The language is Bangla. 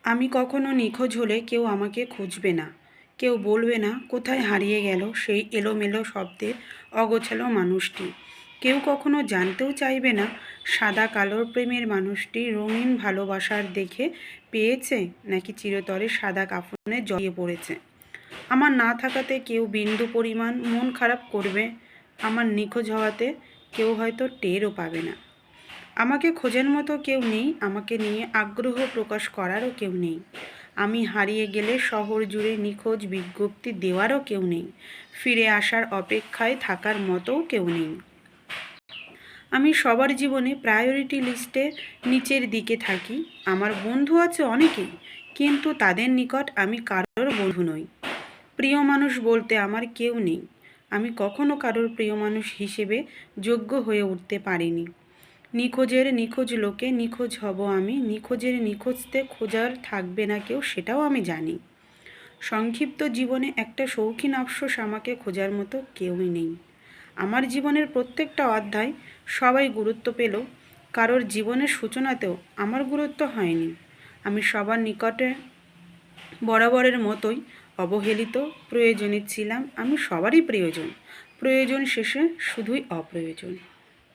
আমি কখনো নিখোঁজ হলে কেউ আমাকে খুঁজবে না। কেউ বলবে না কোথায় হারিয়ে গেল সেই এলোমেলো শব্দের অগোছালো মানুষটি। কেউ কখনো জানতেও চাইবে না সাদা কালোর প্রেমের মানুষটি রঙিন ভালোবাসার দেখে পেয়েছে নাকি চিরতরে সাদা কাফনে জড়িয়ে পড়েছে। আমার না থাকাতে কেউ বিন্দু পরিমাণ মন খারাপ করবে, আমার নিখোঁজ হওয়াতে কেউ হয়তো টেরও পাবে না। আমাকে খোঁজার মতো কেউ নেই, আমাকে নিয়ে আগ্রহ প্রকাশ করারও কেউ নেই। আমি হারিয়ে গেলে শহর জুড়ে নিখোঁজ বিজ্ঞপ্তি দেওয়ারও কেউ নেই। ফিরে আসার অপেক্ষায় থাকার মতোও কেউ নেই। আমি সবার জীবনে প্রায়োরিটি লিস্টে নিচের দিকে থাকি। আমার বন্ধু আছে অনেকেই, কিন্তু তাদের নিকট আমি কারোর বন্ধু নই। প্রিয় মানুষ বলতে আমার কেউ নেই। আমি কখনো কারোর প্রিয় মানুষ হিসেবে যোগ্য হয়ে উঠতে পারিনি। নিখোঁজের নিখোঁজ লোকে নিখোঁজ হব আমি, নিখোঁজের নিখোঁজতে খোঁজার থাকবে না কেউ, সেটাও আমি জানি। সংক্ষিপ্ত জীবনে একটা শৌখিন আফসোস, আমাকে খোঁজার মতো কেউই নেই। আমার জীবনের প্রত্যেকটা অধ্যায় সবাই গুরুত্ব পেল, কারোর জীবনের সূচনাতেও আমার গুরুত্ব হয়নি। আমি সবার নিকটে বরাবরের মতোই অবহেলিত, প্রয়োজনে ছিলাম। আমি সবারই প্রয়োজন, প্রয়োজন শেষে শুধুই অপ্রয়োজন।